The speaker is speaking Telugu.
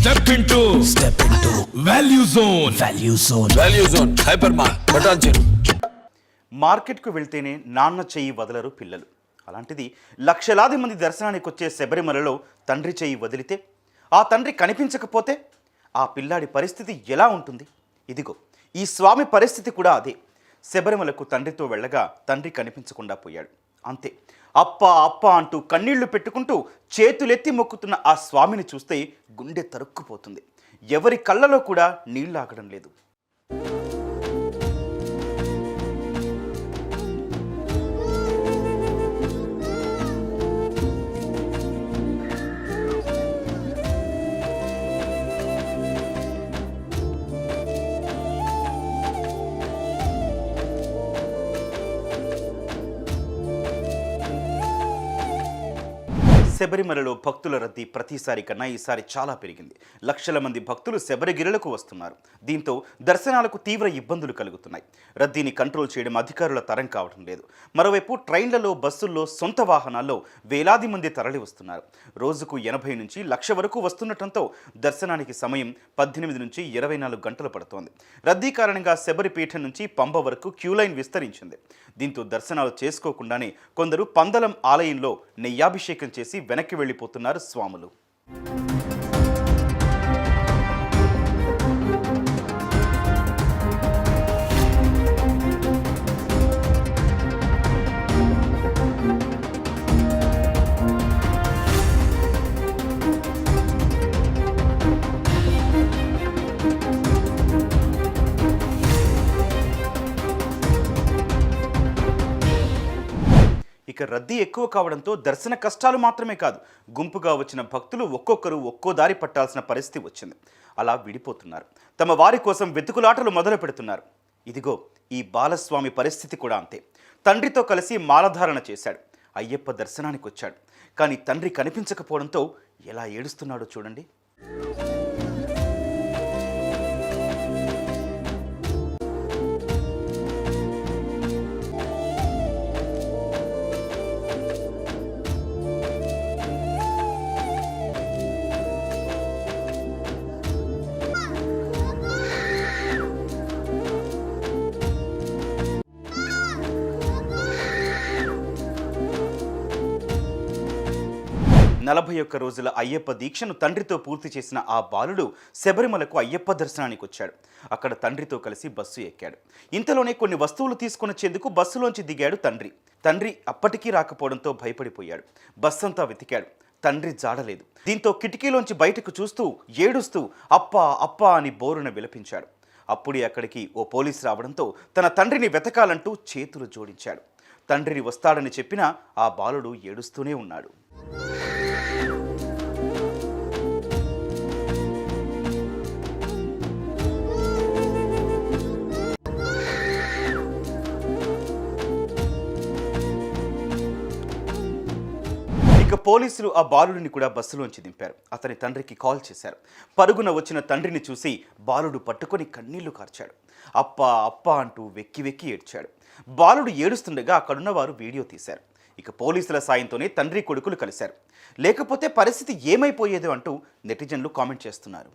Step into value zone. Value zone hyper మార్ బటాన్చెరు. మార్కెట్కు వెళ్తేనే నాన్న చెయ్యి వదలరు పిల్లలు. అలాంటిది లక్షలాది మంది దర్శనానికి వచ్చే శబరిమలలో తండ్రి చెయ్యి వదిలితే, ఆ తండ్రి కనిపించకపోతే ఆ పిల్లాడి పరిస్థితి ఎలా ఉంటుంది? ఇదిగో ఈ స్వామి పరిస్థితి కూడా అదే. శబరిమలకు తండ్రితో వెళ్ళగా తండ్రి కనిపించకుండా పోయాడు. అంతే, అప్ప అప్ప అంటూ కన్నీళ్లు పెట్టుకుంటూ చేతులెత్తి మొక్కుతున్న ఆ స్వామిని చూస్తే గుండె తరుక్కుపోతుంది. ఎవరి కళ్ళలో కూడా నీళ్లాగడం లేదు. శబరిమలలో భక్తుల రద్దీ ప్రతిసారి కన్నా ఈసారి చాలా పెరిగింది. లక్షల మంది భక్తులు శబరిగిరులకు వస్తున్నారు. దీంతో దర్శనాలకు తీవ్ర ఇబ్బందులు కలుగుతున్నాయి. రద్దీని కంట్రోల్ చేయడం అధికారుల తరం కావడం లేదు. మరోవైపు ట్రైన్లలో, బస్సుల్లో, సొంత వాహనాల్లో వేలాది మంది తరలి వస్తున్నారు. రోజుకు 80 నుంచి 1,00,000 వరకు వస్తుండటంతో దర్శనానికి సమయం 18 నుంచి 24 గంటలు పడుతోంది. రద్దీ కారణంగా శబరిపీఠం నుంచి పంబ వరకు క్యూలైన్ విస్తరించింది. దీంతో దర్శనాలు చేసుకోకుండానే కొందరు పందలం ఆలయంలో నెయ్యాభిషేకం చేసి వెనక్కి వెళ్ళిపోతున్నారు స్వాములు. ఇక రద్దీ ఎక్కువ కావడంతో దర్శన కష్టాలు మాత్రమే కాదు, గుంపుగా వచ్చిన భక్తులు ఒక్కొక్కరు ఒక్కో దారి పట్టాల్సిన పరిస్థితి వచ్చింది. అలా విడిపోతున్నారు. తమ వారి కోసం వెతుకులాటలు మొదలు పెడుతున్నారు. ఇదిగో ఈ బాలస్వామి పరిస్థితి కూడా అంతే. తండ్రితో కలిసి మాలధారణ చేశాడు. అయ్యప్ప దర్శనానికి వచ్చాడు. కానీ తండ్రి కనిపించకపోవడంతో ఎలా ఏడుస్తున్నాడో చూడండి. నలభై 41 రోజుల అయ్యప్ప దీక్షను తండ్రితో పూర్తి చేసిన ఆ బాలుడు శబరిమలకు అయ్యప్ప దర్శనానికి వచ్చాడు. అక్కడ తండ్రితో కలిసి బస్సు ఎక్కాడు. ఇంతలోనే కొన్ని వస్తువులు తీసుకొనిచ్చేందుకు బస్సులోంచి దిగాడు తండ్రి. తండ్రి అప్పటికీ రాకపోవడంతో భయపడిపోయాడు. బస్సంతా వెతికాడు. తండ్రి జాడలేదు. దీంతో కిటికీలోంచి బయటకు చూస్తూ ఏడుస్తూ అప్పా అప్పా అని బోరున విలపించాడు. అప్పుడే అక్కడికి ఓ పోలీసు రావడంతో తన తండ్రిని వెతకాలంటూ చేతులు జోడించాడు. తండ్రిని వస్తాడని చెప్పినా ఆ బాలుడు ఏడుస్తూనే ఉన్నాడు. ఇక పోలీసులు ఆ బాలుడిని కూడా బస్సులోంచి దింపారు. అతని తండ్రికి కాల్ చేశారు. పరుగున వచ్చిన తండ్రిని చూసి బాలుడు పట్టుకొని కన్నీళ్లు కార్చాడు. అప్పా అప్పా అంటూ వెక్కి వెక్కి ఏడ్చాడు. బాలుడు ఏడుస్తుండగా అక్కడున్న వారు వీడియో తీశారు. ఇక పోలీసుల సాయంతోనే తండ్రి కొడుకులు కలిశారు. లేకపోతే పరిస్థితి ఏమైపోయేదో అంటూ నెటిజన్లు కామెంట్ చేస్తున్నారు.